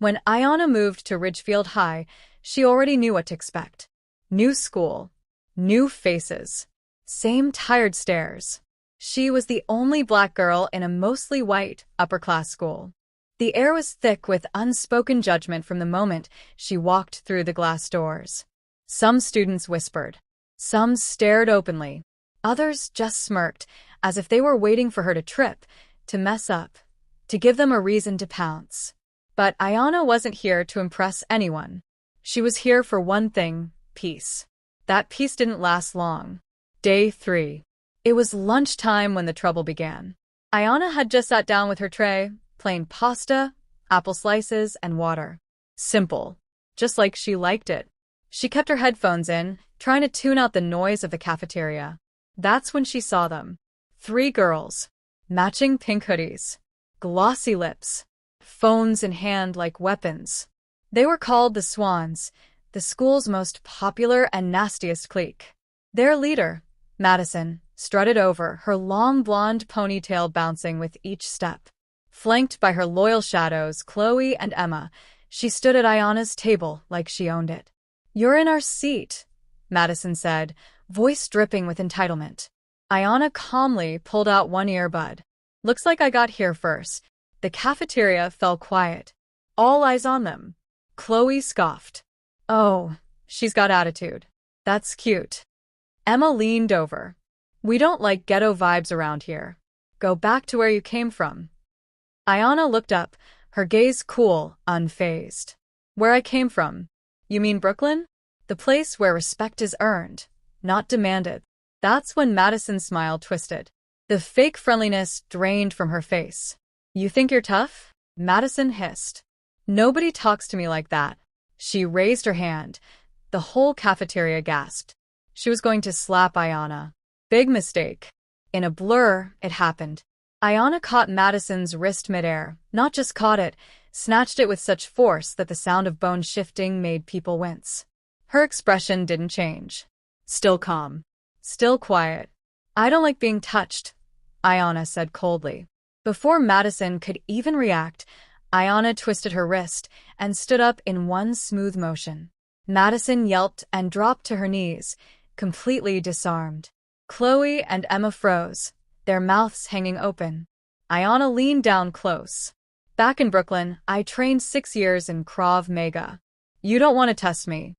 When Ayana moved to Ridgefield High, she already knew what to expect. New school, new faces, same tired stares. She was the only black girl in a mostly white, upper-class school. The air was thick with unspoken judgment from the moment she walked through the glass doors. Some students whispered. Some stared openly. Others just smirked, as if they were waiting for her to trip, to mess up, to give them a reason to pounce. But Ayana wasn't here to impress anyone. She was here for one thing, peace. That peace didn't last long. Day 3. It was lunchtime when the trouble began. Ayana had just sat down with her tray, plain pasta, apple slices, and water. Simple. Just like she liked it. She kept her headphones in, trying to tune out the noise of the cafeteria. That's when she saw them. 3 girls. Matching pink hoodies. Glossy lips. Phones in hand like weapons. They were called the Swans, the school's most popular and nastiest clique. Their leader, Madison, strutted over, her long blonde ponytail bouncing with each step. Flanked by her loyal shadows, Chloe and Emma, she stood at Ayana's table like she owned it. "You're in our seat," Madison said, voice dripping with entitlement. Ayana calmly pulled out one earbud. "Looks like I got here first." The cafeteria fell quiet. All eyes on them. Chloe scoffed. "Oh, she's got attitude. That's cute." Emma leaned over. "We don't like ghetto vibes around here. Go back to where you came from." Ayana looked up, her gaze cool, unfazed. "Where I came from? You mean Brooklyn? The place where respect is earned, not demanded." That's when Madison's smile twisted. The fake friendliness drained from her face. "You think you're tough?" Madison hissed. "Nobody talks to me like that." She raised her hand. The whole cafeteria gasped. She was going to slap Ayana. Big mistake. In a blur, it happened. Ayana caught Madison's wrist midair, not just caught it, snatched it with such force that the sound of bone shifting made people wince. Her expression didn't change. Still calm. Still quiet. "I don't like being touched," Ayana said coldly. Before Madison could even react, Ayana twisted her wrist and stood up in one smooth motion. Madison yelped and dropped to her knees, completely disarmed. Chloe and Emma froze, their mouths hanging open. Ayana leaned down close. "Back in Brooklyn, I trained 6 years in Krav Maga. You don't want to test me."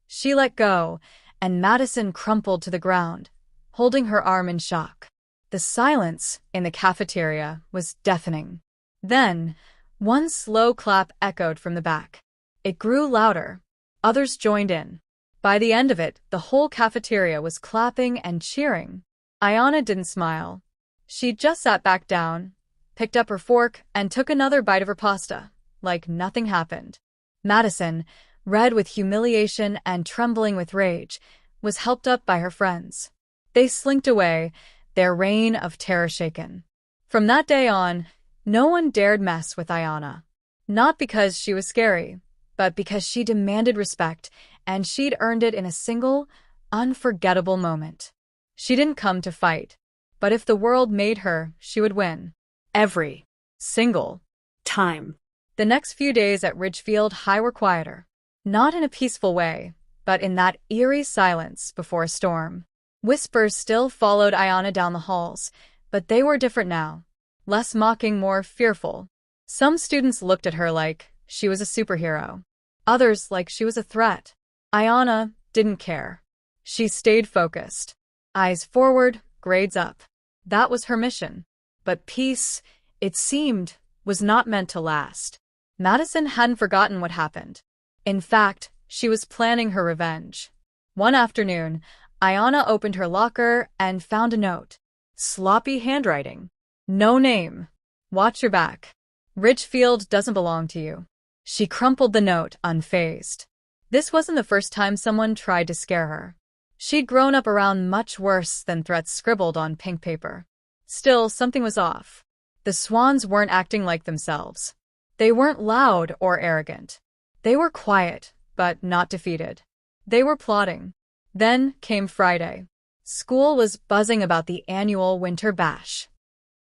She let go, and Madison crumpled to the ground, holding her arm in shock. The silence in the cafeteria was deafening. Then, one slow clap echoed from the back. It grew louder. Others joined in. By the end of it, the whole cafeteria was clapping and cheering. Ayana didn't smile. She just sat back down, picked up her fork, and took another bite of her pasta, like nothing happened. Madison, red with humiliation and trembling with rage, was helped up by her friends. They slinked away, their reign of terror shaken. From that day on, no one dared mess with Ayana. Not because she was scary, but because she demanded respect, and she'd earned it in a single, unforgettable moment. She didn't come to fight, but if the world made her, she would win. Every single time. The next few days at Ridgefield High were quieter. Not in a peaceful way, but in that eerie silence before a storm. Whispers still followed Ayana down the halls, but they were different now. Less mocking, more fearful. Some students looked at her like she was a superhero. Others like she was a threat. Ayana didn't care. She stayed focused. Eyes forward, grades up. That was her mission. But peace, it seemed, was not meant to last. Madison hadn't forgotten what happened. In fact, she was planning her revenge. One afternoon, Ayana opened her locker and found a note. Sloppy handwriting. No name. Watch your back. Ridgefield doesn't belong to you. She crumpled the note, unfazed. This wasn't the first time someone tried to scare her. She'd grown up around much worse than threats scribbled on pink paper. Still, something was off. The Swans weren't acting like themselves. They weren't loud or arrogant. They were quiet, but not defeated. They were plotting. Then came Friday. School was buzzing about the annual winter bash.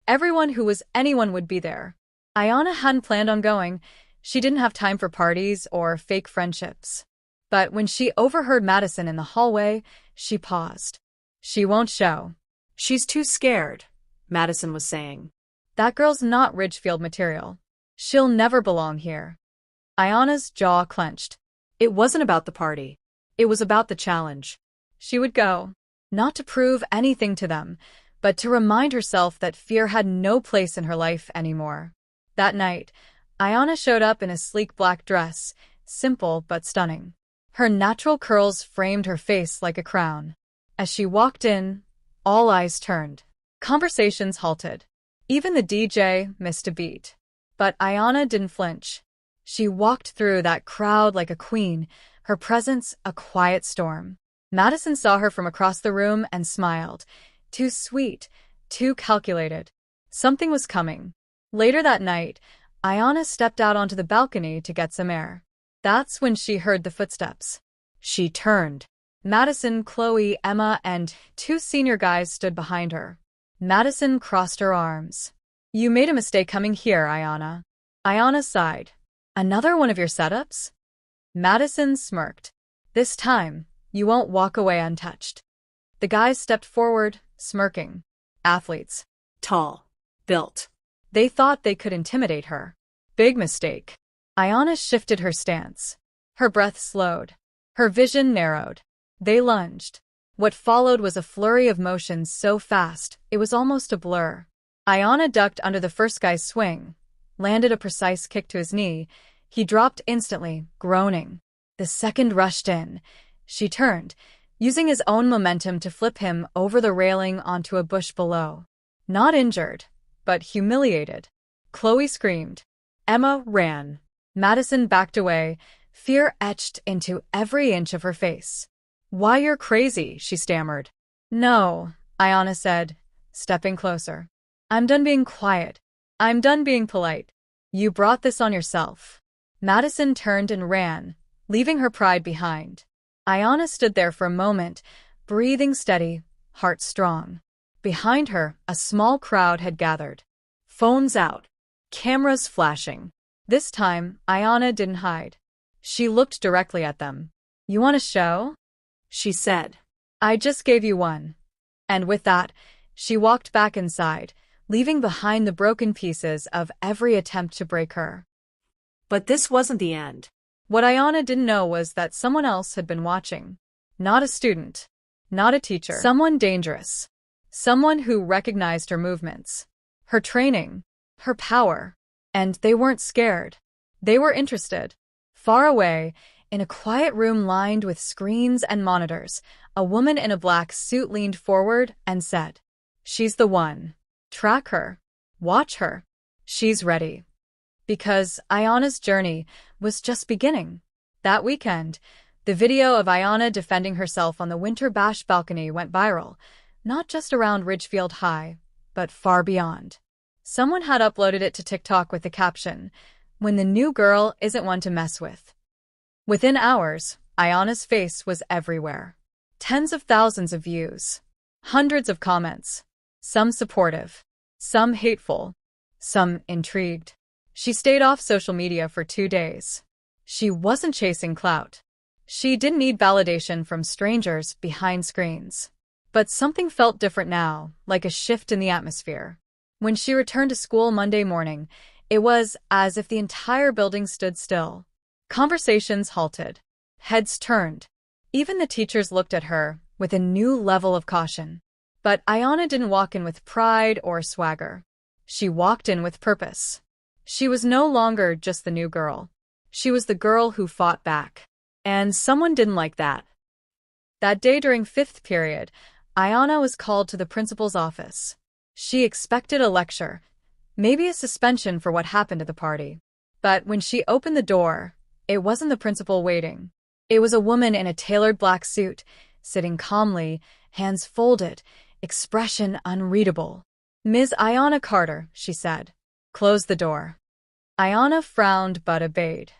Everyone who was anyone would be there. Ayana hadn't planned on going. She didn't have time for parties or fake friendships. But when she overheard Madison in the hallway, she paused. She won't show. She's too scared, Madison was saying. That girl's not Ridgefield material. She'll never belong here. Ayana's jaw clenched. It wasn't about the party. It was about the challenge. She would go, not to prove anything to them, but to remind herself that fear had no place in her life anymore. That night, Ayana showed up in a sleek black dress, simple but stunning. Her natural curls framed her face like a crown. As she walked in, all eyes turned. Conversations halted. Even the DJ missed a beat. But Ayana didn't flinch. She walked through that crowd like a queen, her presence a quiet storm. Madison saw her from across the room and smiled. Too sweet, too calculated. Something was coming. Later that night, Ayana stepped out onto the balcony to get some air. That's when she heard the footsteps. She turned. Madison, Chloe, Emma, and 2 senior guys stood behind her. Madison crossed her arms. You made a mistake coming here, Ayana. Ayana sighed. Another one of your setups? Madison smirked. This time, you won't walk away untouched. The guys stepped forward, smirking. Athletes. Tall. Built. They thought they could intimidate her. Big mistake. Ayana shifted her stance. Her breath slowed. Her vision narrowed. They lunged. What followed was a flurry of motions so fast, it was almost a blur. Ayana ducked under the first guy's swing, landed a precise kick to his knee. He dropped instantly, groaning. The second rushed in. She turned, using his own momentum to flip him over the railing onto a bush below. Not injured, but humiliated. Chloe screamed. Emma ran. Madison backed away, fear etched into every inch of her face. Why, you're crazy, she stammered. No, Ayana said, stepping closer. I'm done being quiet. I'm done being polite. You brought this on yourself. Madison turned and ran, leaving her pride behind. Ayana stood there for a moment, breathing steady, heart strong. Behind her, a small crowd had gathered. Phones out. Cameras flashing. This time, Ayana didn't hide. She looked directly at them. You want a show? She said. I just gave you one. And with that, she walked back inside, leaving behind the broken pieces of every attempt to break her. But this wasn't the end. What Ayana didn't know was that someone else had been watching. Not a student. Not a teacher. Someone dangerous. Someone who recognized her movements. Her training. Her power. And they weren't scared. They were interested. Far away, in a quiet room lined with screens and monitors, a woman in a black suit leaned forward and said, She's the one. Track her. Watch her. She's ready. Because Ayana's journey was just beginning. That weekend, the video of Ayana defending herself on the Winter Bash balcony went viral, not just around Ridgefield High, but far beyond. Someone had uploaded it to TikTok with the caption, When the new girl isn't one to mess with. Within hours, Ayana's face was everywhere. Tens of thousands of views. Hundreds of comments. Some supportive. Some hateful. Some intrigued. She stayed off social media for 2 days. She wasn't chasing clout. She didn't need validation from strangers behind screens. But something felt different now, like a shift in the atmosphere. When she returned to school Monday morning, it was as if the entire building stood still. Conversations halted. Heads turned. Even the teachers looked at her with a new level of caution. But Ayana didn't walk in with pride or swagger. She walked in with purpose. She was no longer just the new girl. She was the girl who fought back. And someone didn't like that. That day during 5th period, Ayana was called to the principal's office. She expected a lecture, maybe a suspension for what happened at the party. But when she opened the door, it wasn't the principal waiting. It was a woman in a tailored black suit, sitting calmly, hands folded, expression unreadable. Ms. Ayana Carter, she said. Close the door. Ayana frowned but obeyed.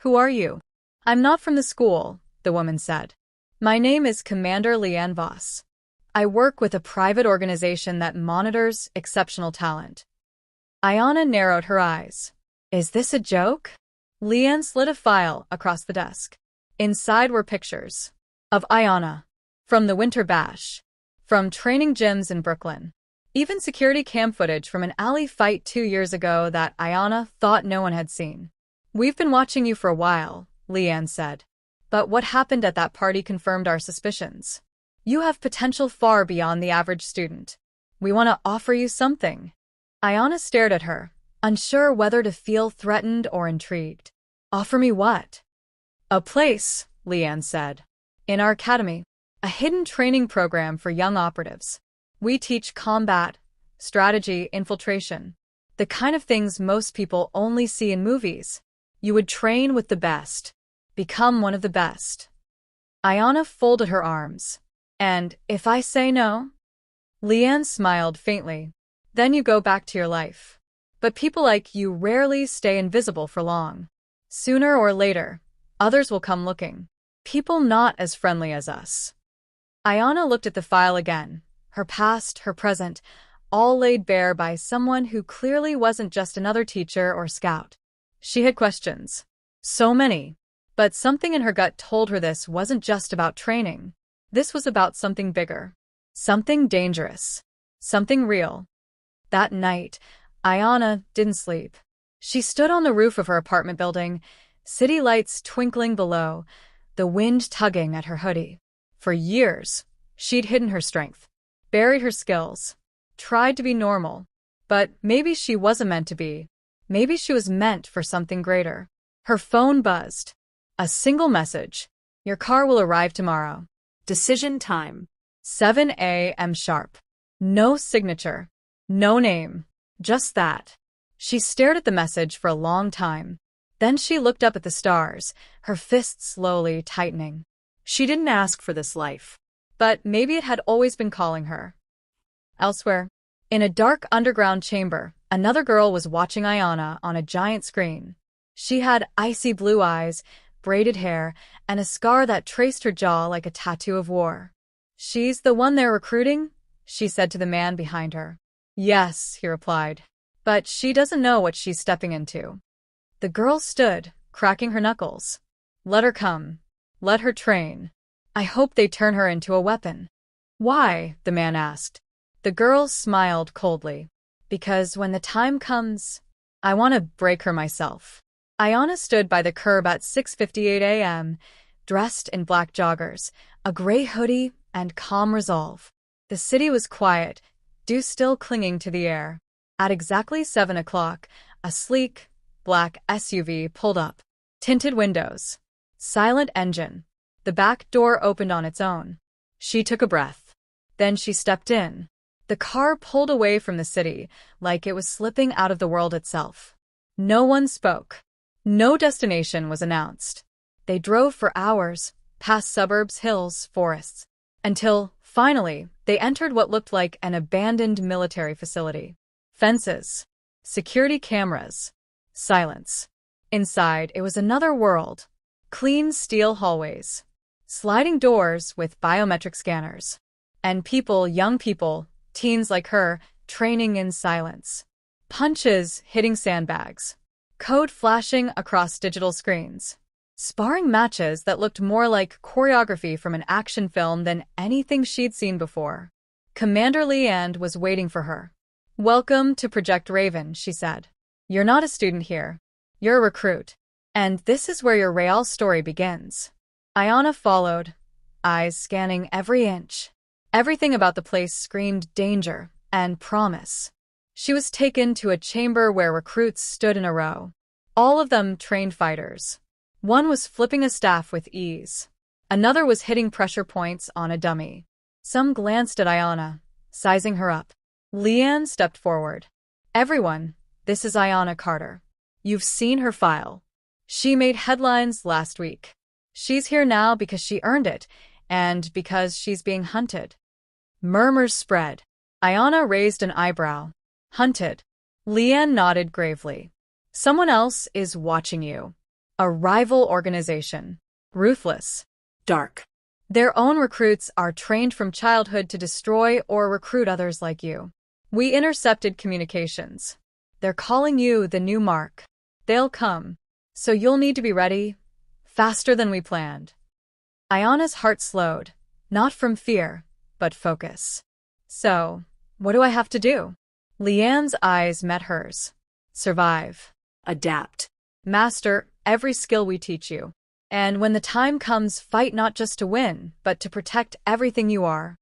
Who are you? I'm not from the school, the woman said. My name is Commander Leanne Voss. I work with a private organization that monitors exceptional talent. Ayana narrowed her eyes. Is this a joke? Leanne slid a file across the desk. Inside were pictures of Ayana from the Winter Bash, from training gyms in Brooklyn, even security cam footage from an alley fight 2 years ago that Ayana thought no one had seen. "We've been watching you for a while," Leanne said. "But what happened at that party confirmed our suspicions. You have potential far beyond the average student. We want to offer you something." Ayana stared at her, unsure whether to feel threatened or intrigued. "Offer me what?" "A place," Leanne said. "In our academy. A hidden training program for young operatives. We teach combat, strategy, infiltration. The kind of things most people only see in movies. You would train with the best. Become one of the best." Ayana folded her arms. "And if I say no?" Leanne smiled faintly. "Then you go back to your life. But people like you rarely stay invisible for long. Sooner or later, others will come looking. People not as friendly as us." Ayana looked at the file again, her past, her present, all laid bare by someone who clearly wasn't just another teacher or scout. She had questions. So many. But something in her gut told her this wasn't just about training. This was about something bigger. Something dangerous. Something real. That night, Ayana didn't sleep. She stood on the roof of her apartment building, city lights twinkling below, the wind tugging at her hoodie. For years, she'd hidden her strength, buried her skills, tried to be normal. But maybe she wasn't meant to be. Maybe she was meant for something greater. Her phone buzzed. A single message. "Your car will arrive tomorrow. Decision time. 7 a.m. sharp." No signature. No name. Just that. She stared at the message for a long time. Then she looked up at the stars, her fists slowly tightening. She didn't ask for this life. But maybe it had always been calling her. Elsewhere, in a dark underground chamber, another girl was watching Ayana on a giant screen. She had icy blue eyes, braided hair, and a scar that traced her jaw like a tattoo of war. "She's the one they're recruiting?" she said to the man behind her. "Yes," he replied. "But she doesn't know what she's stepping into." The girl stood, cracking her knuckles. "Let her come. Let her train. I hope they turn her into a weapon." "Why?" the man asked. The girl smiled coldly. "Because when the time comes, I want to break her myself." Ayana stood by the curb at 6:58 a.m., dressed in black joggers, a gray hoodie, and calm resolve. The city was quiet, dew still clinging to the air. At exactly 7 o'clock, a sleek, black SUV pulled up. Tinted windows. Silent engine. The back door opened on its own. She took a breath. Then she stepped in. The car pulled away from the city, like it was slipping out of the world itself. No one spoke. No destination was announced. They drove for hours, past suburbs, hills, forests, until, finally, they entered what looked like an abandoned military facility. Fences. Security cameras. Silence. Inside, it was another world. Clean steel hallways. Sliding doors with biometric scanners. And people, young people, teens like her, training in silence. Punches hitting sandbags. Code flashing across digital screens. Sparring matches that looked more like choreography from an action film than anything she'd seen before. Commander Leanne was waiting for her. "Welcome to Project Raven," she said. "You're not a student here. You're a recruit. And this is where your real story begins." Ayana followed, eyes scanning every inch. Everything about the place screamed danger and promise. She was taken to a chamber where recruits stood in a row. All of them trained fighters. One was flipping a staff with ease. Another was hitting pressure points on a dummy. Some glanced at Ayana, sizing her up. Leanne stepped forward. "Everyone, this is Ayana Carter. You've seen her file. She made headlines last week. She's here now because she earned it, and because she's being hunted." Murmurs spread. Ayana raised an eyebrow. "Hunted?" Leanne nodded gravely. "Someone else is watching you. A rival organization. Ruthless. Dark. Their own recruits are trained from childhood to destroy or recruit others like you. We intercepted communications. They're calling you the new mark. They'll come. So you'll need to be ready faster than we planned. Ayana's heart slowed, not from fear, but focus. So, what do I have to do? Leanne's eyes met hers. Survive. Adapt. Master every skill we teach you. And when the time comes, fight not just to win, but to protect everything you are.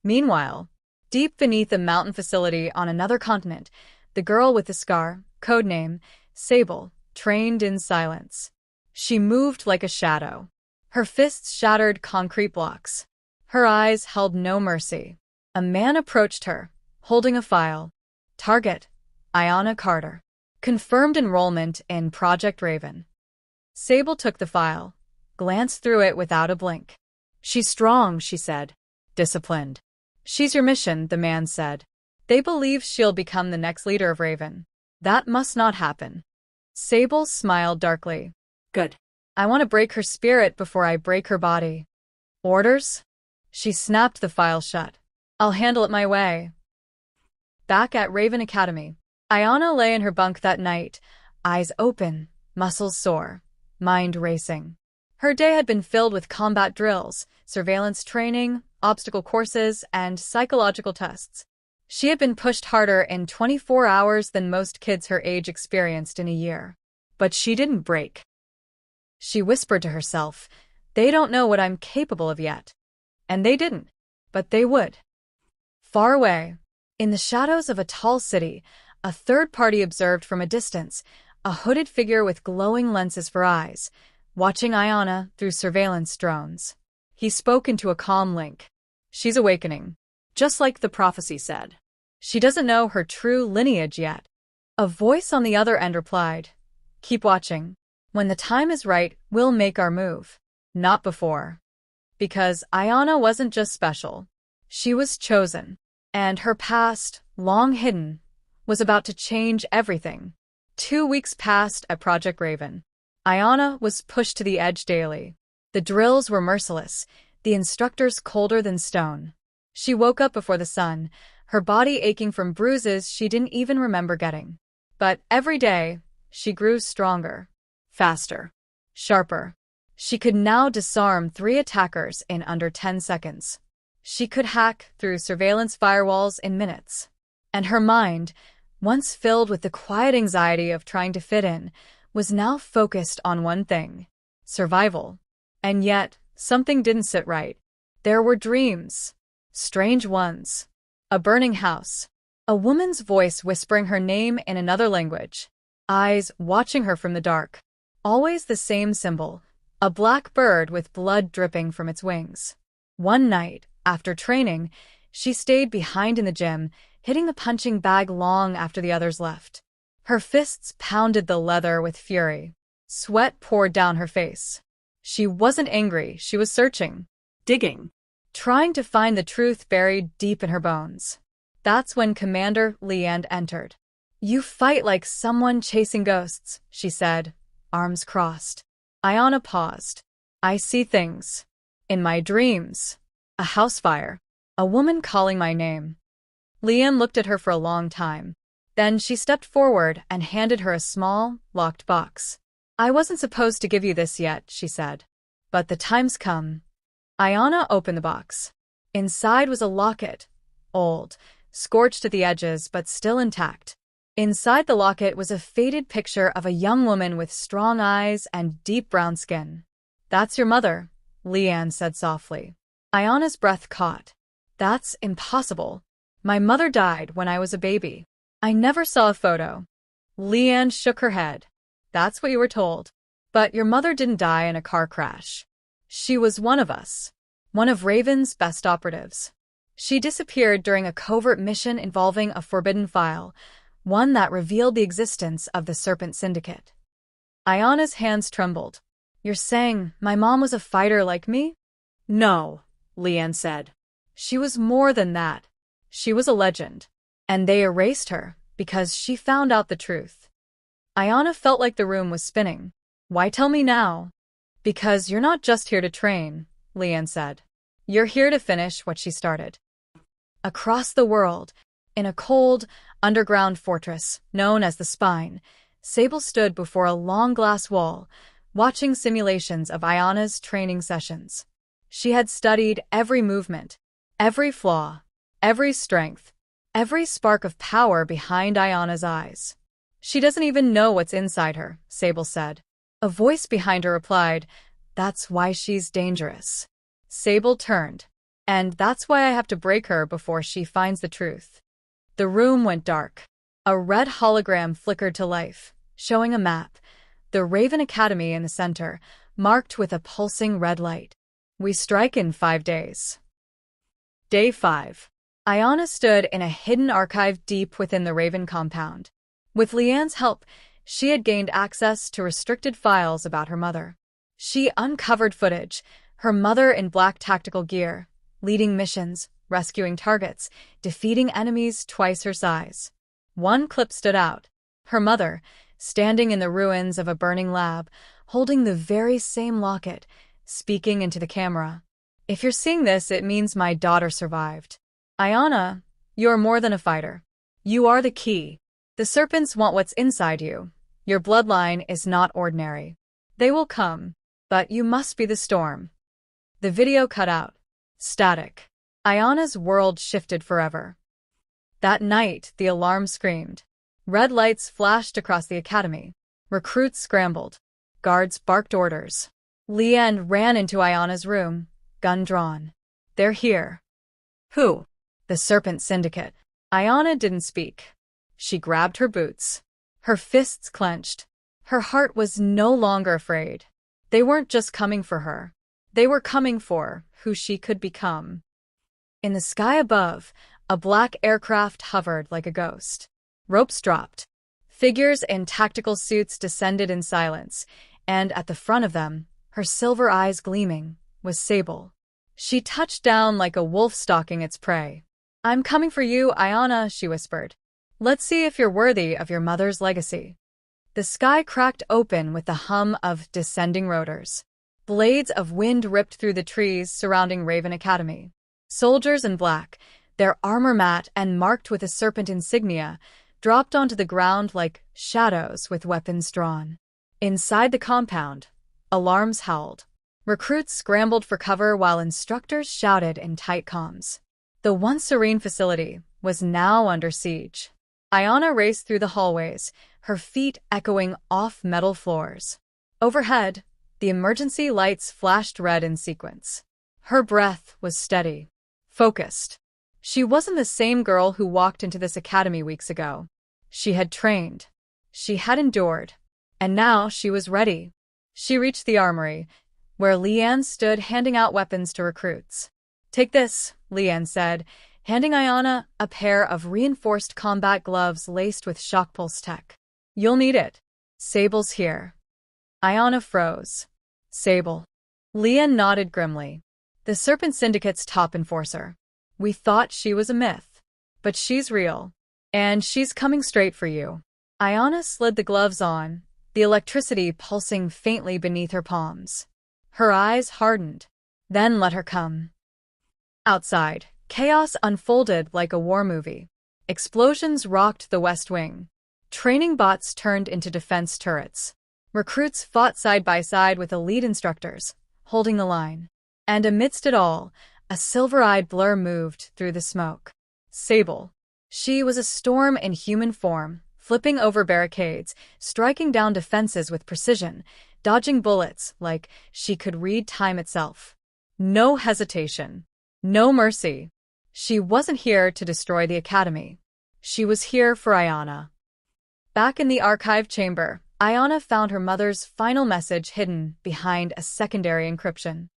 Meanwhile, deep beneath a mountain facility on another continent, the girl with the scar, codename Sable, trained in silence. She moved like a shadow. Her fists shattered concrete blocks. Her eyes held no mercy. A man approached her, holding a file. Target: Ayana Carter. Confirmed enrollment in Project Raven. Sable took the file, glanced through it without a blink. She's strong, she said. Disciplined. She's your mission, the man said. They believe she'll become the next leader of Raven. That must not happen. Sable smiled darkly. Good. I want to break her spirit before I break her body. Orders? She snapped the file shut. I'll handle it my way. Back at Raven Academy, Ayana lay in her bunk that night, eyes open, muscles sore, mind racing. Her day had been filled with combat drills, surveillance training, obstacle courses, and psychological tests. She had been pushed harder in 24 hours than most kids her age experienced in a year. But she didn't break. She whispered to herself, they don't know what I'm capable of yet. And they didn't. But they would. Far away, in the shadows of a tall city, a third party observed from a distance, a hooded figure with glowing lenses for eyes, watching Ayana through surveillance drones. He spoke into a calm link. She's awakening. Just like the prophecy said. She doesn't know her true lineage yet. A voice on the other end replied, keep watching. When the time is right, we'll make our move. Not before. Because Ayana wasn't just special. She was chosen. And her past, long hidden, was about to change everything. 2 weeks passed at Project Raven. Ayana was pushed to the edge daily. The drills were merciless, the instructors colder than stone. She woke up before the sun, her body aching from bruises she didn't even remember getting. But every day, she grew stronger, faster, sharper. She could now disarm 3 attackers in under 10 seconds. She could hack through surveillance firewalls in minutes. And her mind, once filled with the quiet anxiety of trying to fit in, was now focused on one thing: survival. And yet, something didn't sit right. There were dreams. Strange ones. A burning house. A woman's voice whispering her name in another language. Eyes watching her from the dark. Always the same symbol. A black bird with blood dripping from its wings. One night, after training, she stayed behind in the gym, hitting the punching bag long after the others left. Her fists pounded the leather with fury. Sweat poured down her face. She wasn't angry, she was searching. Digging. Trying to find the truth buried deep in her bones. That's when Commander Leanne entered. You fight like someone chasing ghosts, she said, arms crossed. Ayana paused. I see things. In my dreams. A house fire. A woman calling my name. Leanne looked at her for a long time. Then she stepped forward and handed her a small, locked box. I wasn't supposed to give you this yet, she said. But the time's come. Ayana opened the box. Inside was a locket. Old, scorched at the edges, but still intact. Inside the locket was a faded picture of a young woman with strong eyes and deep brown skin. That's your mother, Leanne said softly. Ayana's breath caught. That's impossible. My mother died when I was a baby. I never saw a photo. Leanne shook her head. That's what you were told. But your mother didn't die in a car crash. She was one of us. One of Raven's best operatives. She disappeared during a covert mission involving a forbidden file, one that revealed the existence of the Serpent Syndicate. Ayana's hands trembled. You're saying my mom was a fighter like me? No, Leanne said. She was more than that. She was a legend. And they erased her because she found out the truth. Ayana felt like the room was spinning. Why tell me now? Because you're not just here to train, Leanne said. You're here to finish what she started. Across the world, in a cold, underground fortress known as the Spine, Sable stood before a long glass wall, watching simulations of Ayana's training sessions. She had studied every movement, every flaw, every strength, every spark of power behind Ayana's eyes. "She doesn't even know what's inside her," Sable said. A voice behind her replied, "That's why she's dangerous." Sable turned. "And that's why I have to break her before she finds the truth." The room went dark. A red hologram flickered to life, showing a map, the Raven Academy in the center, marked with a pulsing red light. "We strike in 5 days." Day 5. Ayana stood in a hidden archive deep within the Raven compound. With Leanne's help, she had gained access to restricted files about her mother. She uncovered footage, her mother in black tactical gear, leading missions, rescuing targets, defeating enemies twice her size. One clip stood out. Her mother, standing in the ruins of a burning lab, holding the very same locket, speaking into the camera. "If you're seeing this, it means my daughter survived. Ayana, you're more than a fighter. You are the key. The serpents want what's inside you. Your bloodline is not ordinary. They will come, but you must be the storm." The video cut out. Static. Ayana's world shifted forever. That night, the alarm screamed. Red lights flashed across the academy. Recruits scrambled. Guards barked orders. Leanne ran into Ayana's room, gun drawn. "They're here." "Who?" "The Serpent Syndicate." Ayana didn't speak. She grabbed her boots. Her fists clenched. Her heart was no longer afraid. They weren't just coming for her. They were coming for who she could become. In the sky above, a black aircraft hovered like a ghost. Ropes dropped. Figures in tactical suits descended in silence, and at the front of them, her silver eyes gleaming, was Sable. She touched down like a wolf stalking its prey. "I'm coming for you, Ayana," she whispered. "Let's see if you're worthy of your mother's legacy." The sky cracked open with the hum of descending rotors. Blades of wind ripped through the trees surrounding Raven Academy. Soldiers in black, their armor matte and marked with a serpent insignia, dropped onto the ground like shadows with weapons drawn. Inside the compound, alarms howled. Recruits scrambled for cover while instructors shouted in tight comms. The once serene facility was now under siege. Ayana raced through the hallways, her feet echoing off metal floors. Overhead, the emergency lights flashed red in sequence. Her breath was steady, focused. She wasn't the same girl who walked into this academy weeks ago. She had trained. She had endured. And now she was ready. She reached the armory, where Leanne stood handing out weapons to recruits. "Take this," Leanne said, handing Ayana a pair of reinforced combat gloves laced with shock pulse tech. "You'll need it. Sable's here." Ayana froze. "Sable." Leanne nodded grimly. "The Serpent Syndicate's top enforcer. We thought she was a myth. But she's real. And she's coming straight for you." Ayana slid the gloves on, the electricity pulsing faintly beneath her palms. Her eyes hardened. "Then let her come." Outside, chaos unfolded like a war movie. Explosions rocked the West Wing. Training bots turned into defense turrets. Recruits fought side by side with elite instructors, holding the line. And amidst it all, a silver-eyed blur moved through the smoke. Sable. She was a storm in human form, flipping over barricades, striking down defenses with precision, dodging bullets like she could read time itself. No hesitation. No mercy. She wasn't here to destroy the academy. She was here for Ayana. Back in the archive chamber, Ayana found her mother's final message hidden behind a secondary encryption.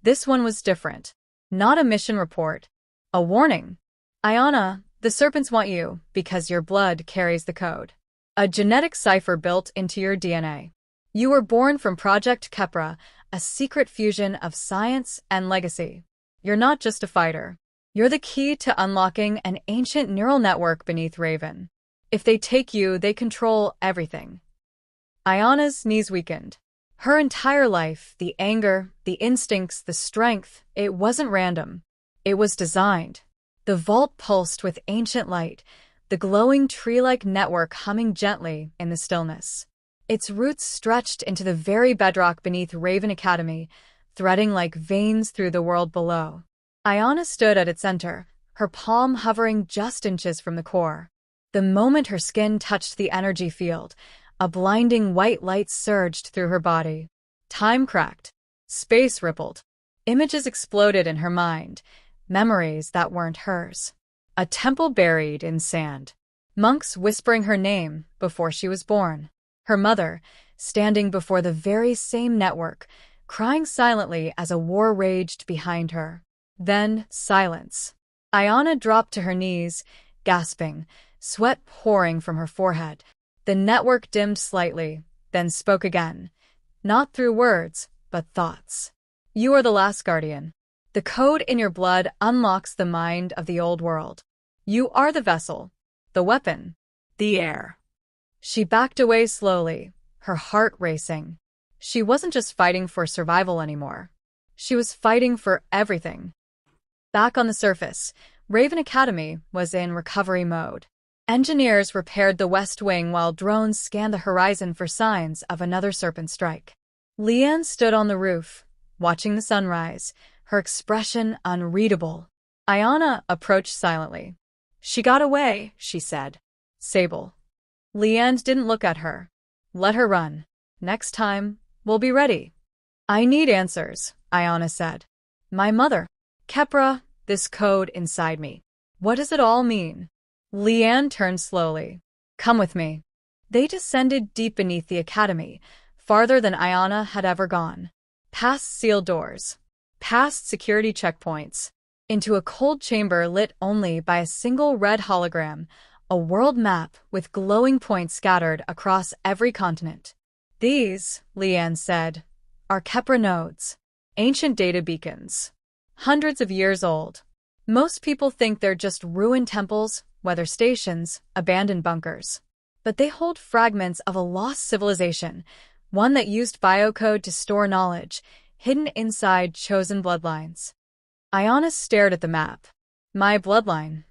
This one was different. Not a mission report. A warning. "Ayana, the serpents want you because your blood carries the code. A genetic cipher built into your DNA. You were born from Project Khepra, a secret fusion of science and legacy. You're not just a fighter. You're the key to unlocking an ancient neural network beneath Raven. If they take you, they control everything." Ayana's knees weakened. Her entire life, the anger, the instincts, the strength, it wasn't random. It was designed. The vault pulsed with ancient light, the glowing tree-like network humming gently in the stillness. Its roots stretched into the very bedrock beneath Raven Academy, threading like veins through the world below. Ayana stood at its center, her palm hovering just inches from the core. The moment her skin touched the energy field, a blinding white light surged through her body. Time cracked. Space rippled. Images exploded in her mind, memories that weren't hers. A temple buried in sand. Monks whispering her name before she was born. Her mother, standing before the very same network, crying silently as a war raged behind her. Then, silence. Ayana dropped to her knees, gasping, sweat pouring from her forehead. The network dimmed slightly, then spoke again. Not through words, but thoughts. You are the last guardian. The code in your blood unlocks the mind of the old world. You are the vessel, the weapon, the heir. She backed away slowly, her heart racing. She wasn't just fighting for survival anymore. She was fighting for everything. Back on the surface, Raven Academy was in recovery mode. Engineers repaired the West Wing while drones scanned the horizon for signs of another serpent strike. Leanne stood on the roof, watching the sunrise, her expression unreadable. Ayana approached silently. She got away, she said. Sable. Leanne didn't look at her. Let her run. Next time, we'll be ready. I need answers, Ayana said. My mother. Khepra, this code inside me. What does it all mean? Leanne turned slowly. Come with me. They descended deep beneath the academy, farther than Ayana had ever gone. Past sealed doors. Past security checkpoints. Into a cold chamber lit only by a single red hologram, a world map with glowing points scattered across every continent. These, Leanne said, are Khepra nodes. Ancient data beacons. Hundreds of years old. Most people think they're just ruined temples, weather stations, abandoned bunkers. But they hold fragments of a lost civilization, one that used biocode to store knowledge, hidden inside chosen bloodlines. Ayana stared at the map. My bloodline.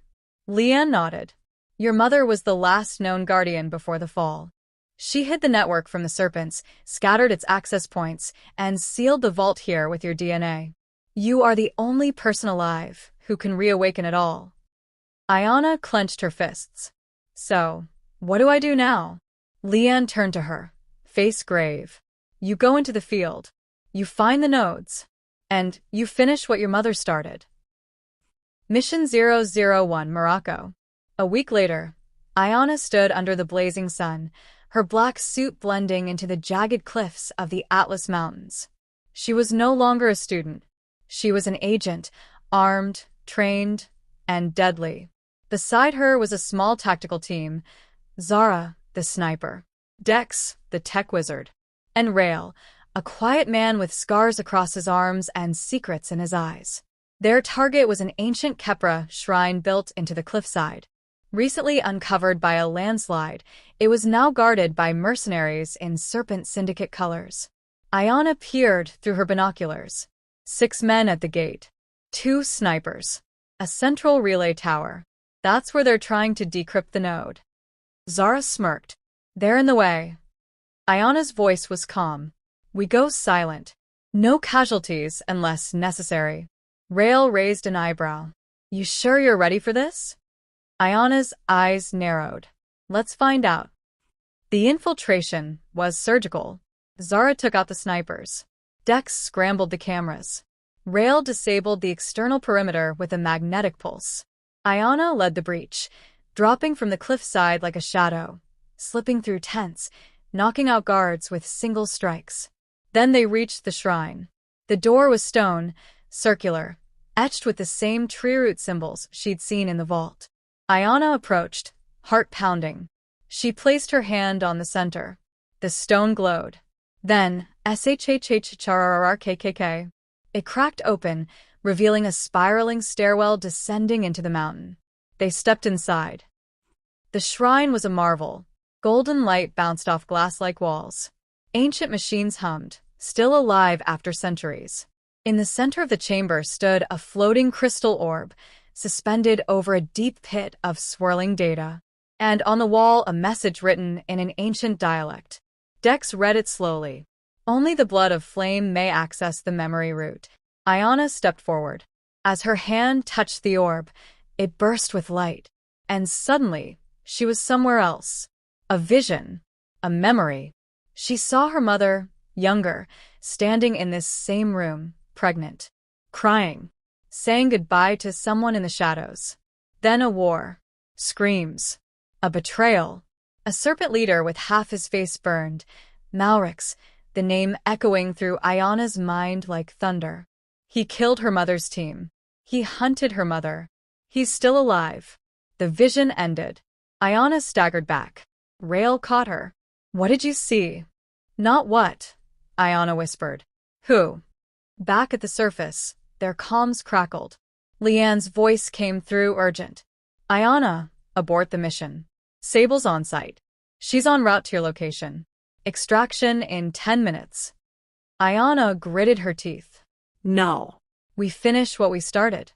Leanne nodded. Your mother was the last known guardian before the fall. She hid the network from the serpents, scattered its access points, and sealed the vault here with your DNA. You are the only person alive who can reawaken it all. Ayana clenched her fists. So, what do I do now? Leanne turned to her, face grave. You go into the field. You find the nodes. And you finish what your mother started. Mission 001 Morocco. A week later, Ayana stood under the blazing sun, her black suit blending into the jagged cliffs of the Atlas Mountains. She was no longer a student. She was an agent, armed, trained, and deadly. Beside her was a small tactical team, Zara, the sniper, Dex, the tech wizard, and Rael, a quiet man with scars across his arms and secrets in his eyes. Their target was an ancient Khepra shrine built into the cliffside. Recently uncovered by a landslide, it was now guarded by mercenaries in serpent syndicate colors. Ayana peered through her binoculars. 6 men at the gate. 2 snipers. A central relay tower. That's where they're trying to decrypt the node. Zara smirked. They're in the way. Ayana's voice was calm. We go silent. No casualties unless necessary. Rael raised an eyebrow. You sure you're ready for this? Ayana's eyes narrowed. Let's find out. The infiltration was surgical. Zara took out the snipers. Dex scrambled the cameras. Rael disabled the external perimeter with a magnetic pulse. Ayana led the breach, dropping from the cliffside like a shadow, slipping through tents, knocking out guards with single strikes. Then they reached the shrine. The door was stone, circular, etched with the same tree root symbols she'd seen in the vault. Ayana approached, heart pounding. She placed her hand on the center. The stone glowed. Then, shhhhrrrkkk. It cracked open, revealing a spiraling stairwell descending into the mountain. They stepped inside. The shrine was a marvel. Golden light bounced off glass-like walls. Ancient machines hummed, still alive after centuries. In the center of the chamber stood a floating crystal orb, suspended over a deep pit of swirling data. and on the wall a message written in an ancient dialect. Dex read it slowly. Only the blood of flame may access the memory root. Ayana stepped forward. As her hand touched the orb, it burst with light. And suddenly, she was somewhere else. A vision. A memory. She saw her mother, younger, standing in this same room, pregnant, crying, saying goodbye to someone in the shadows. Then a war. Screams. A betrayal. A serpent leader with half his face burned. Malrix, the name echoing through Ayana's mind like thunder. He killed her mother's team. He hunted her mother. He's still alive. The vision ended. Ayana staggered back. Rail caught her. What did you see? Not what? Ayana whispered. Who? Back at the surface, their comms crackled. Leanne's voice came through urgent. Ayana, abort the mission. Sable's on site. She's en route to your location. Extraction in 10 minutes. Ayana gritted her teeth. No. We finish what we started.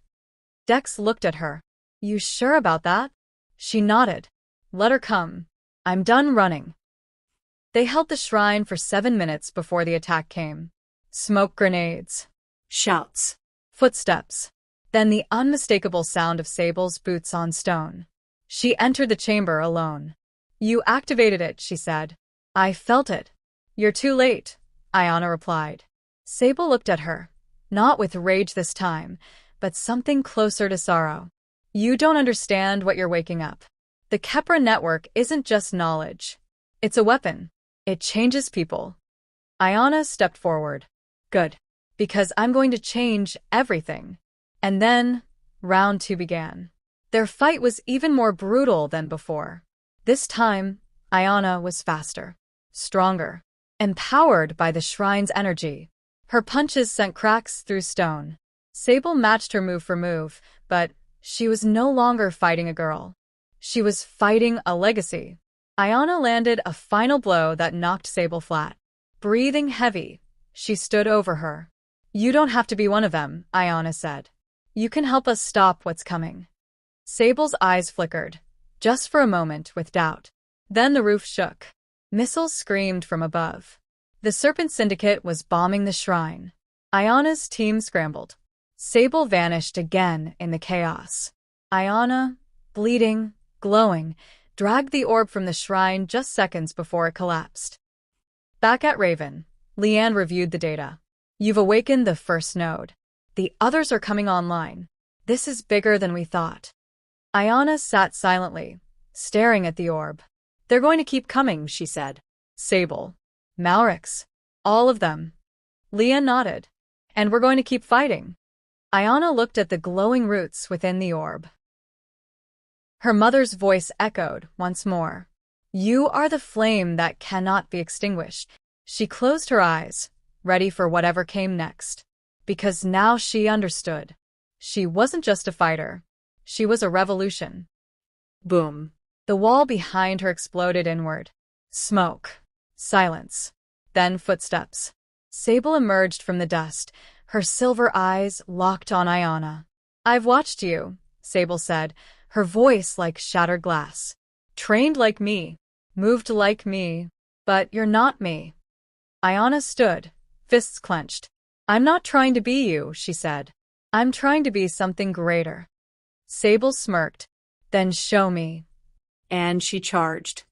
Dex looked at her. You sure about that? She nodded. Let her come. I'm done running. They held the shrine for 7 minutes before the attack came. Smoke grenades. Shouts. Footsteps. Then the unmistakable sound of Sable's boots on stone. She entered the chamber alone. You activated it, she said. I felt it. You're too late, Ayana replied. Sable looked at her, not with rage this time, but something closer to sorrow. You don't understand what you're waking up. The Khepra network isn't just knowledge. It's a weapon. It changes people. Ayana stepped forward. Good. Because I'm going to change everything. And then, round 2 began. Their fight was even more brutal than before. This time, Ayana was faster, stronger, empowered by the shrine's energy. Her punches sent cracks through stone. Sable matched her move for move, but she was no longer fighting a girl. She was fighting a legacy. Ayana landed a final blow that knocked Sable flat. Breathing heavy, she stood over her. You don't have to be one of them, Ayana said. You can help us stop what's coming. Sable's eyes flickered, just for a moment with doubt. Then the roof shook. Missiles screamed from above. The Serpent Syndicate was bombing the shrine. Ayana's team scrambled. Sable vanished again in the chaos. Ayana, bleeding, glowing, dragged the orb from the shrine just seconds before it collapsed. Back at Raven, Leanne reviewed the data. You've awakened the first node. The others are coming online. This is bigger than we thought. Ayana sat silently, staring at the orb. They're going to keep coming, she said. Sable. Malrix. All of them. Leanne nodded. And we're going to keep fighting. Ayana looked at the glowing roots within the orb. Her mother's voice echoed once more. You are the flame that cannot be extinguished. She closed her eyes, ready for whatever came next. Because now she understood. She wasn't just a fighter. She was a revolution. Boom. The wall behind her exploded inward. Smoke. Silence. Then footsteps. Sable emerged from the dust, her silver eyes locked on Ayana. I've watched you, Sable said, her voice like shattered glass. Trained like me. Moved like me. But you're not me. Ayana stood, fists clenched. I'm not trying to be you, she said. I'm trying to be something greater. Sable smirked. Then show me. And she charged.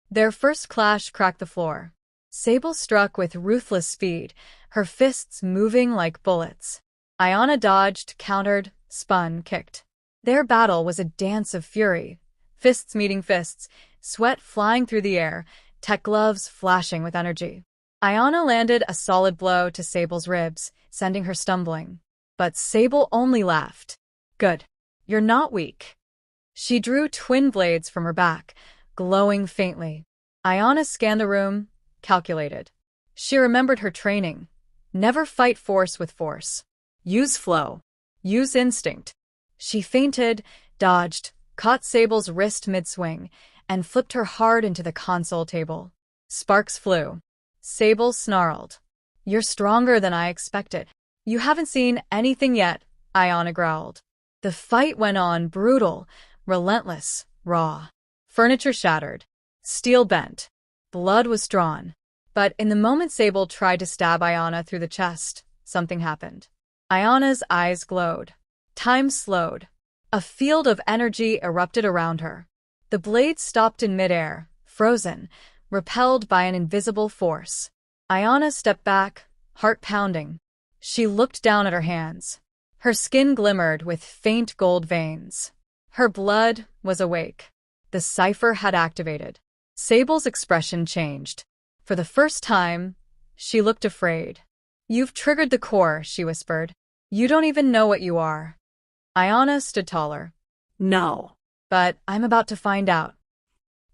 Their first clash cracked the floor. Sable struck with ruthless speed, her fists moving like bullets. Ayana dodged, countered, spun, kicked. Their battle was a dance of fury. Fists meeting fists, sweat flying through the air, tech gloves flashing with energy. Ayana landed a solid blow to Sable's ribs, sending her stumbling. But Sable only laughed. Good. You're not weak. She drew twin blades from her back, glowing faintly. Ayana scanned the room, calculated. She remembered her training. Never fight force with force. Use flow. Use instinct. She feinted, dodged, caught Sable's wrist mid-swing, and flipped her hard into the console table. Sparks flew. Sable snarled. You're stronger than I expected. You haven't seen anything yet, Ayana growled. The fight went on, brutal, relentless, raw. Furniture shattered. Steel bent. Blood was drawn. But in the moment Sable tried to stab Ayana through the chest, something happened. Ayana's eyes glowed. Time slowed. A field of energy erupted around her. The blade stopped in midair, frozen, repelled by an invisible force. Ayana stepped back, heart pounding. She looked down at her hands. Her skin glimmered with faint gold veins. Her blood was awake. The cipher had activated. Sable's expression changed. For the first time, she looked afraid. "You've triggered the core," she whispered. "You don't even know what you are." Ayana stood taller. No. "But I'm about to find out."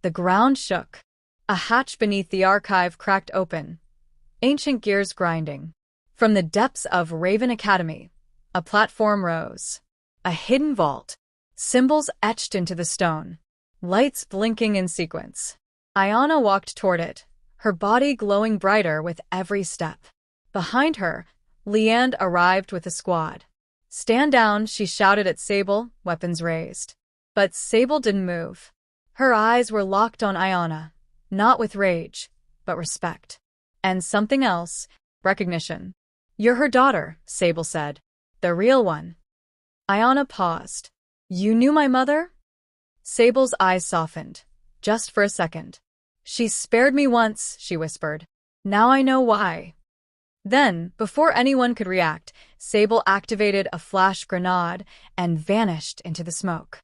The ground shook. A hatch beneath the archive cracked open, ancient gears grinding. From the depths of Raven Academy, a platform rose. A hidden vault, symbols etched into the stone, lights blinking in sequence. Ayana walked toward it, her body glowing brighter with every step. Behind her, Leanne arrived with a squad. "Stand down," she shouted at Sable, weapons raised. But Sable didn't move. Her eyes were locked on Ayana, not with rage, but respect. And something else, recognition. "You're her daughter," Sable said. "The real one." Ayana paused. "You knew my mother?" Sable's eyes softened, just for a second. "She spared me once," she whispered. "Now I know why." Then, before anyone could react, Sable activated a flash grenade and vanished into the smoke.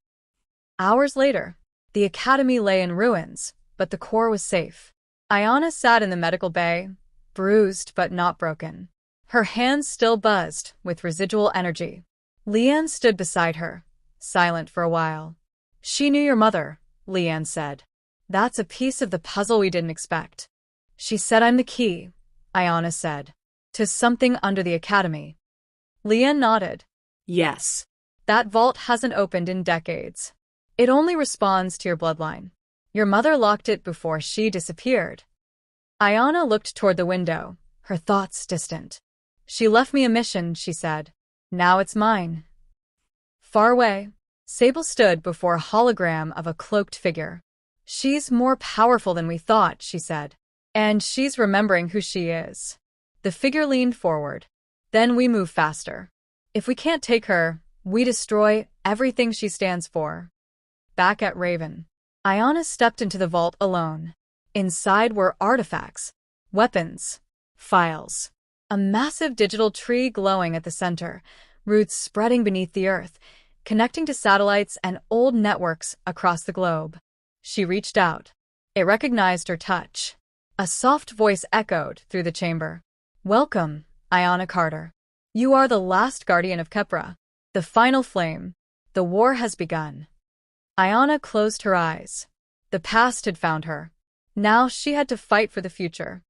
Hours later, the academy lay in ruins, but the core was safe. Ayana sat in the medical bay, bruised but not broken. Her hands still buzzed with residual energy. Leanne stood beside her, silent for a while. "She knew your mother," Leanne said. "That's a piece of the puzzle we didn't expect." "She said I'm the key," Ayana said. "To something under the academy." Leanne nodded. Yes. "That vault hasn't opened in decades. It only responds to your bloodline. Your mother locked it before she disappeared." Ayana looked toward the window, her thoughts distant. "She left me a mission," she said. "Now it's mine." Far away, Sable stood before a hologram of a cloaked figure. "She's more powerful than we thought," she said. "And she's remembering who she is." The figure leaned forward. "Then we move faster. If we can't take her, we destroy everything she stands for." Back at Raven, Ayana stepped into the vault alone. Inside were artifacts, weapons, files. A massive digital tree glowing at the center, roots spreading beneath the earth, connecting to satellites and old networks across the globe. She reached out. It recognized her touch. A soft voice echoed through the chamber. "Welcome, Ayana Carter. You are the last guardian of Khepra, the final flame. The war has begun." Ayana closed her eyes. The past had found her. Now she had to fight for the future.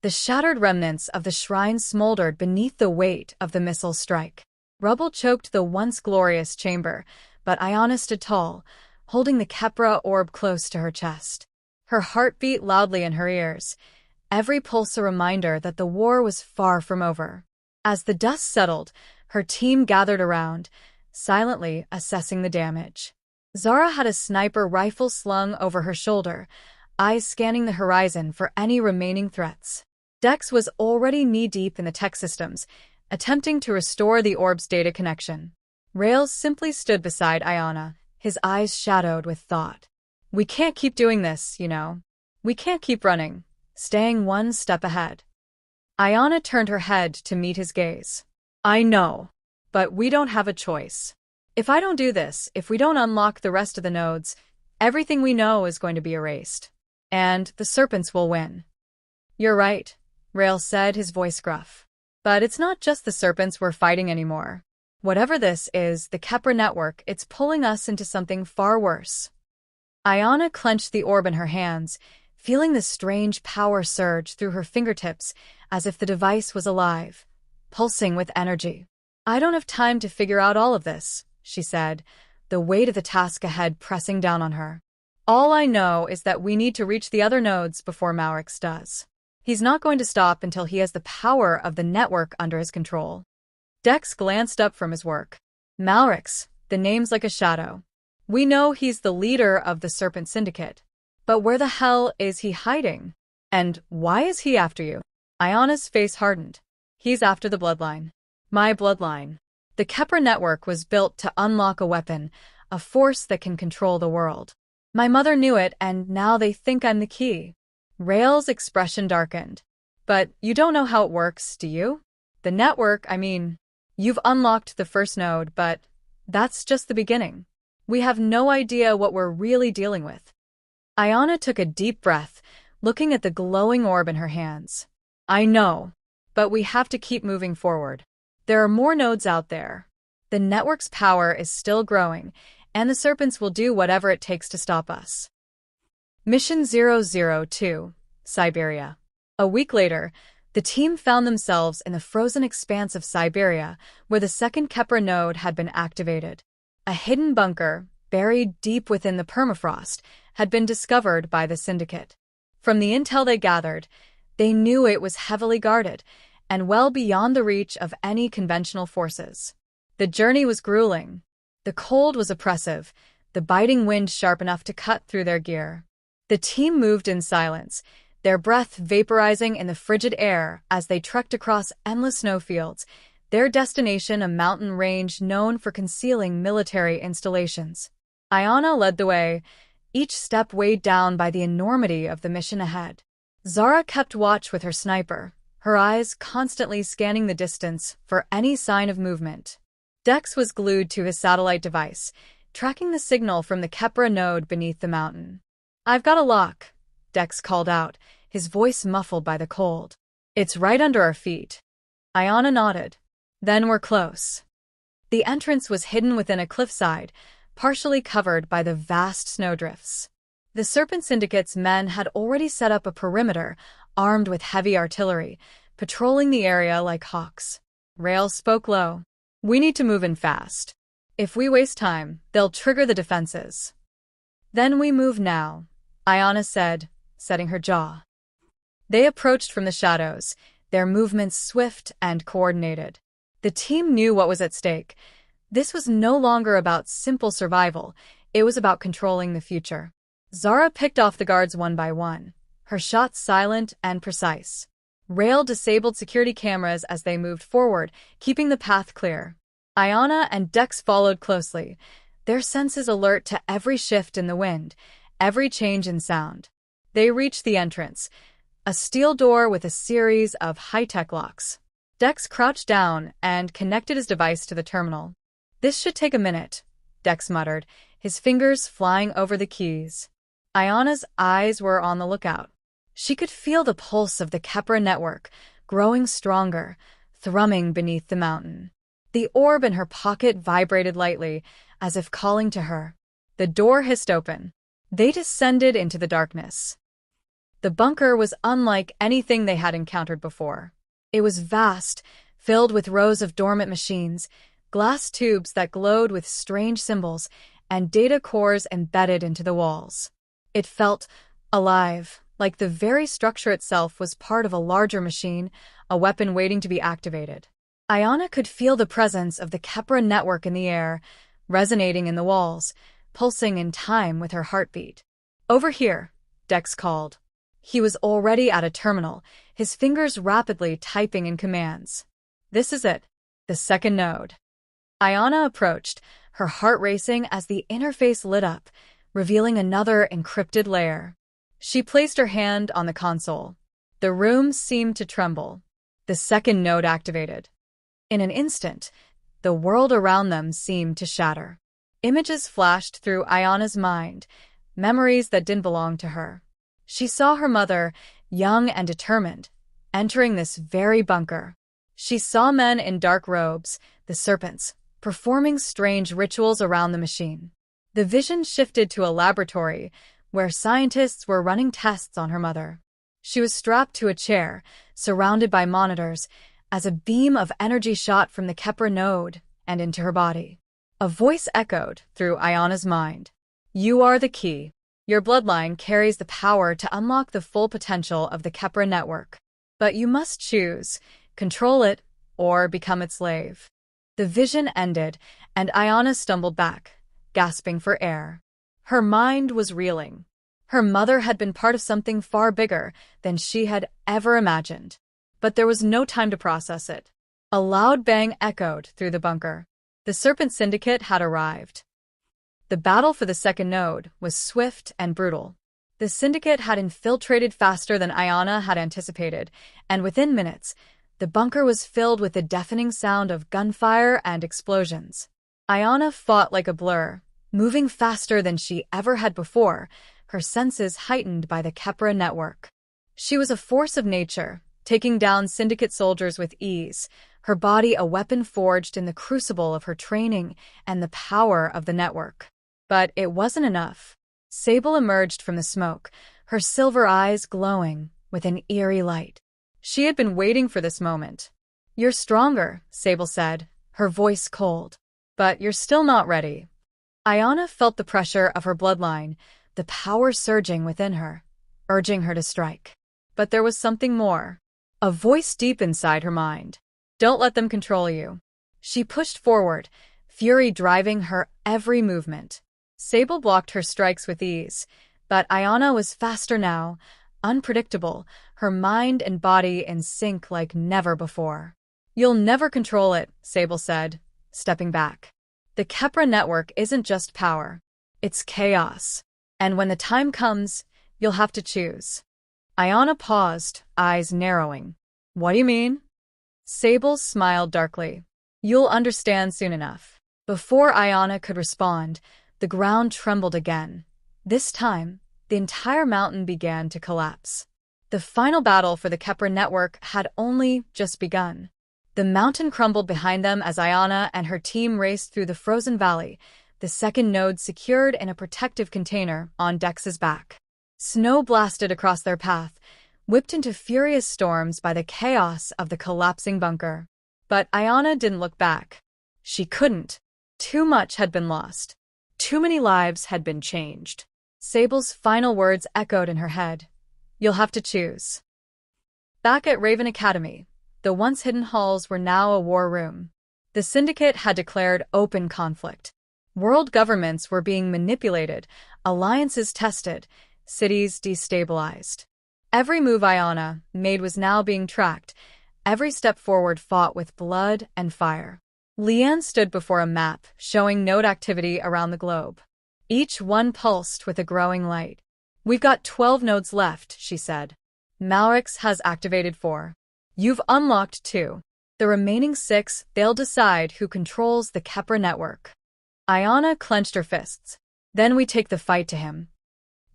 The shattered remnants of the shrine smoldered beneath the weight of the missile's strike. Rubble choked the once glorious chamber, but Ayana stood tall, holding the Khepra orb close to her chest. Her heart beat loudly in her ears, every pulse a reminder that the war was far from over. As the dust settled, her team gathered around, silently assessing the damage. Zara had a sniper rifle slung over her shoulder, eyes scanning the horizon for any remaining threats. Dex was already knee-deep in the tech systems, attempting to restore the orb's data connection. Rails simply stood beside Ayana, his eyes shadowed with thought. "We can't keep doing this, you know. We can't keep running, staying one step ahead." Ayana turned her head to meet his gaze. "I know, but we don't have a choice. If I don't do this, if we don't unlock the rest of the nodes, everything we know is going to be erased. And the serpents will win." "You're right," Rails said, his voice gruff. "But it's not just the serpents we're fighting anymore. Whatever this is, the Khepra network, it's pulling us into something far worse." Ayana clenched the orb in her hands, feeling the strange power surge through her fingertips as if the device was alive, pulsing with energy. "I don't have time to figure out all of this," she said, the weight of the task ahead pressing down on her. "All I know is that we need to reach the other nodes before Malrix does. He's not going to stop until he has the power of the network under his control." Dex glanced up from his work. "Malrix," the name's like a shadow. We know he's the leader of the Serpent Syndicate. But where the hell is he hiding? And why is he after you? Ayana's face hardened. He's after the Bloodline. My Bloodline. The Khepra network was built to unlock a weapon, a force that can control the world. My mother knew it, and now they think I'm the key. Rael's expression darkened. But you don't know how it works, do you? The network, you've unlocked the first node, but that's just the beginning. We have no idea what we're really dealing with. Ayana took a deep breath, looking at the glowing orb in her hands. I know, but we have to keep moving forward. There are more nodes out there. The network's power is still growing, and the Serpents will do whatever it takes to stop us. Mission 002, Siberia. A week later, the team found themselves in the frozen expanse of Siberia, where the second Khepra node had been activated. A hidden bunker, buried deep within the permafrost, had been discovered by the syndicate. From the intel they gathered, they knew it was heavily guarded and well beyond the reach of any conventional forces. The journey was grueling. The cold was oppressive, the biting wind sharp enough to cut through their gear. The team moved in silence, their breath vaporizing in the frigid air as they trekked across endless snowfields, their destination a mountain range known for concealing military installations. Ayana led the way, each step weighed down by the enormity of the mission ahead. Zara kept watch with her sniper, her eyes constantly scanning the distance for any sign of movement. Dex was glued to his satellite device, tracking the signal from the Khepra node beneath the mountain. I've got a lock, Dex called out, his voice muffled by the cold. It's right under our feet. Ayana nodded. Then we're close. The entrance was hidden within a cliffside, partially covered by the vast snowdrifts. The Serpent Syndicate's men had already set up a perimeter, armed with heavy artillery, patrolling the area like hawks. Rael spoke low. We need to move in fast. If we waste time, they'll trigger the defenses. Then we move now, Ayana said, setting her jaw. They approached from the shadows, their movements swift and coordinated. The team knew what was at stake. This was no longer about simple survival, it was about controlling the future. Zara picked off the guards one by one, her shots silent and precise. Rael disabled security cameras as they moved forward, keeping the path clear. Ayana and Dex followed closely, their senses alert to every shift in the wind, every change in sound. They reached the entrance, a steel door with a series of high-tech locks. Dex crouched down and connected his device to the terminal. This should take a minute, Dex muttered, his fingers flying over the keys. Ayana's eyes were on the lookout. She could feel the pulse of the Khepra network, growing stronger, thrumming beneath the mountain. The orb in her pocket vibrated lightly, as if calling to her. The door hissed open. They descended into the darkness. The bunker was unlike anything they had encountered before. It was vast, filled with rows of dormant machines, glass tubes that glowed with strange symbols, and data cores embedded into the walls. It felt alive, like the very structure itself was part of a larger machine, a weapon waiting to be activated. Ayana could feel the presence of the Khepra network in the air, resonating in the walls, pulsing in time with her heartbeat. Over here, Dex called. He was already at a terminal, his fingers rapidly typing in commands. This is it, the second node. Ayana approached, her heart racing as the interface lit up, revealing another encrypted layer. She placed her hand on the console. The room seemed to tremble. The second node activated. In an instant, the world around them seemed to shatter. Images flashed through Ayana's mind, memories that didn't belong to her. She saw her mother, young and determined, entering this very bunker. She saw men in dark robes, the Serpents, performing strange rituals around the machine. The vision shifted to a laboratory, where scientists were running tests on her mother. She was strapped to a chair, surrounded by monitors, as a beam of energy shot from the Khepra node and into her body. A voice echoed through Ayana's mind. You are the key. Your bloodline carries the power to unlock the full potential of the Khepra network. But you must choose, control it, or become its slave. The vision ended, and Ayana stumbled back, gasping for air. Her mind was reeling. Her mother had been part of something far bigger than she had ever imagined. But there was no time to process it. A loud bang echoed through the bunker. The Serpent Syndicate had arrived. The battle for the second node was swift and brutal. The Syndicate had infiltrated faster than Ayana had anticipated, and within minutes, the bunker was filled with the deafening sound of gunfire and explosions. Ayana fought like a blur, moving faster than she ever had before, her senses heightened by the Khepra network. She was a force of nature, taking down Syndicate soldiers with ease, her body a weapon forged in the crucible of her training and the power of the network. But it wasn't enough. Sable emerged from the smoke, her silver eyes glowing with an eerie light. She had been waiting for this moment. "You're stronger," Sable said, her voice cold. "But you're still not ready." Ayana felt the pressure of her bloodline, the power surging within her, urging her to strike. But there was something more. A voice deep inside her mind. "Don't let them control you." She pushed forward, fury driving her every movement. Sable blocked her strikes with ease, but Ayana was faster now, unpredictable, her mind and body in sync like never before. "You'll never control it," Sable said, stepping back. "The Khepra network isn't just power. It's chaos. And when the time comes, you'll have to choose." Ayana paused, eyes narrowing. "What do you mean?" Sable smiled darkly. "You'll understand soon enough." Before Ayana could respond, the ground trembled again. This time, the entire mountain began to collapse. The final battle for the Khepra network had only just begun. The mountain crumbled behind them as Ayana and her team raced through the frozen valley, the second node secured in a protective container on Dex's back. Snow blasted across their path, whipped into furious storms by the chaos of the collapsing bunker. But Ayana didn't look back. She couldn't. Too much had been lost. Too many lives had been changed. Sable's final words echoed in her head. "You'll have to choose." Back at Raven Academy, the once hidden halls were now a war room. The Syndicate had declared open conflict. World governments were being manipulated, alliances tested, cities destabilized. Every move Ayana made was now being tracked, every step forward fought with blood and fire. Leanne stood before a map showing node activity around the globe. Each one pulsed with a growing light. "We've got 12 nodes left," she said. "Malrix has activated 4. You've unlocked 2. The remaining 6, they'll decide who controls the Khepra network." Ayana clenched her fists. "Then we take the fight to him."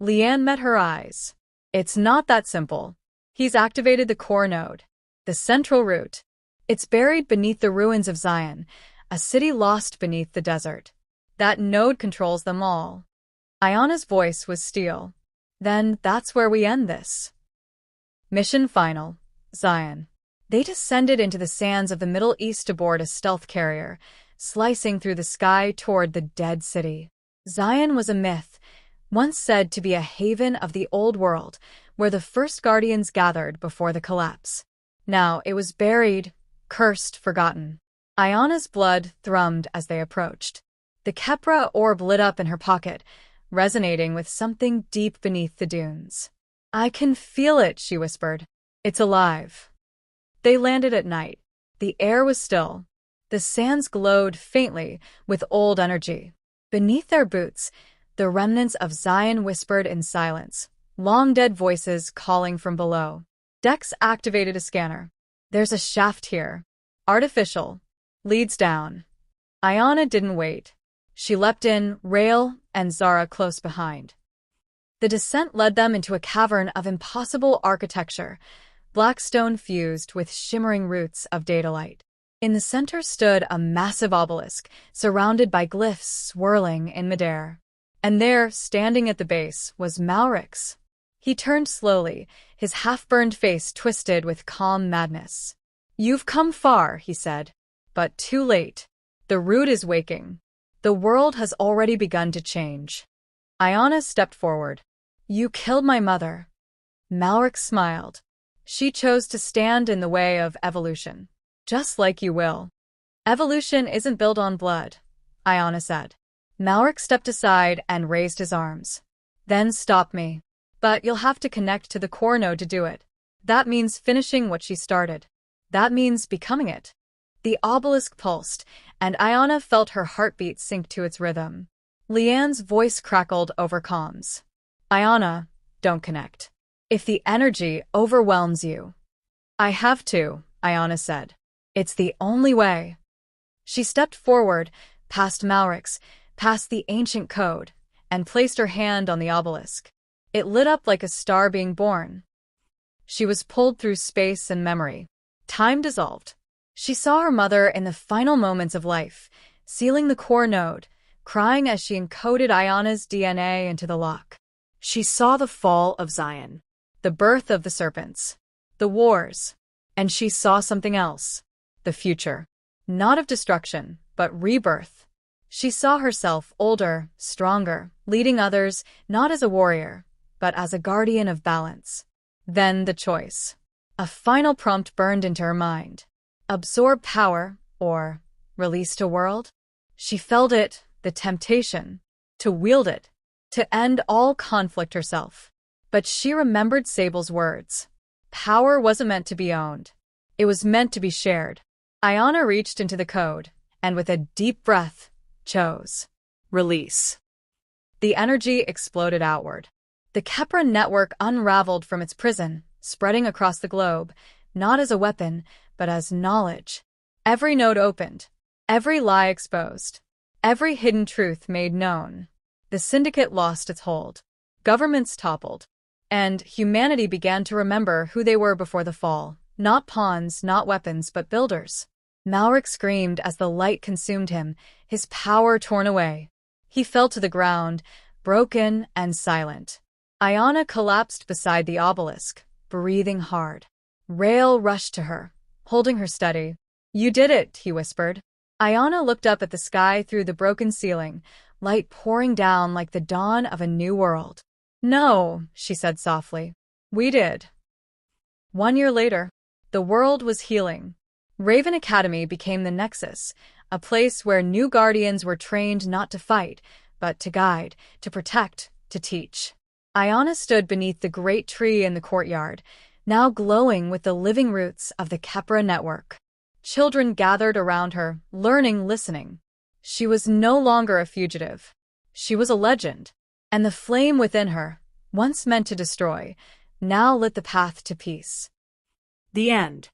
Leanne met her eyes. "It's not that simple. He's activated the core node, the central route. It's buried beneath the ruins of Zion, a city lost beneath the desert. That node controls them all." Ayana's voice was steel. "Then that's where we end this." Mission final. Zion. They descended into the sands of the Middle East aboard a stealth carrier, slicing through the sky toward the dead city. Zion was a myth, once said to be a haven of the old world, where the first guardians gathered before the collapse. Now it was buried, cursed, forgotten. Ayana's blood thrummed as they approached. The Khepra orb lit up in her pocket, resonating with something deep beneath the dunes. "I can feel it," she whispered. "It's alive." They landed at night. The air was still. The sands glowed faintly with old energy. Beneath their boots, the remnants of Zion whispered in silence, long-dead voices calling from below. Dex activated a scanner. "There's a shaft here. Artificial. Leads down." Ayana didn't wait. She leapt in, Rail and Zara close behind. The descent led them into a cavern of impossible architecture, black stone fused with shimmering roots of datolite. In the center stood a massive obelisk, surrounded by glyphs swirling in midair. And there, standing at the base, was Malrix. He turned slowly, his half-burned face twisted with calm madness. "You've come far," he said. "But too late. The root is waking. The world has already begun to change." Ayana stepped forward. "You killed my mother." Malrix smiled. "She chose to stand in the way of evolution. Just like you will." "Evolution isn't built on blood," Ayana said. Malrix stepped aside and raised his arms. Then stop me. But you'll have to connect to the core node to do it. That means finishing what she started. That means becoming it. The obelisk pulsed, and Ayana felt her heartbeat sink to its rhythm. Leanne's voice crackled over comms. Ayana, don't connect. If the energy overwhelms you. I have to, Ayana said. It's the only way. She stepped forward, past Malrix, past the ancient code, and placed her hand on the obelisk. It lit up like a star being born. She was pulled through space and memory. Time dissolved. She saw her mother in the final moments of life, sealing the core node, crying as she encoded Ayana's DNA into the lock. She saw the fall of Zion, The birth of the serpents. The wars. And she saw something else. The future. Not of destruction, but rebirth. She saw herself older, stronger, leading others, not as a warrior, but as a guardian of balance. Then the choice. A final prompt burned into her mind. Absorb power, or release to world? She felt it, the temptation, to wield it, to end all conflict herself. But she remembered Sable's words. Power wasn't meant to be owned. It was meant to be shared. Ayana reached into the code, and with a deep breath, chose. release. The energy exploded outward. The Khepra network unraveled from its prison, spreading across the globe, not as a weapon, but as knowledge. Every node opened, every lie exposed, every hidden truth made known. The syndicate lost its hold. Governments toppled. And humanity began to remember who they were before the fall. Not pawns, not weapons, but builders. Malrix screamed as the light consumed him, his power torn away. He fell to the ground, broken and silent. Ayana collapsed beside the obelisk, breathing hard. Rael rushed to her, holding her steady. You did it, he whispered. Ayana looked up at the sky through the broken ceiling, light pouring down like the dawn of a new world. No, she said softly. We did. 1 year later, the world was healing. Raven Academy became the nexus, a place where new guardians were trained not to fight, but to guide, to protect, to teach. Ayana stood beneath the great tree in the courtyard, now glowing with the living roots of the Khepra network. Children gathered around her, learning, listening. She was no longer a fugitive. She was a legend, and the flame within her, once meant to destroy, now lit the path to peace. The end.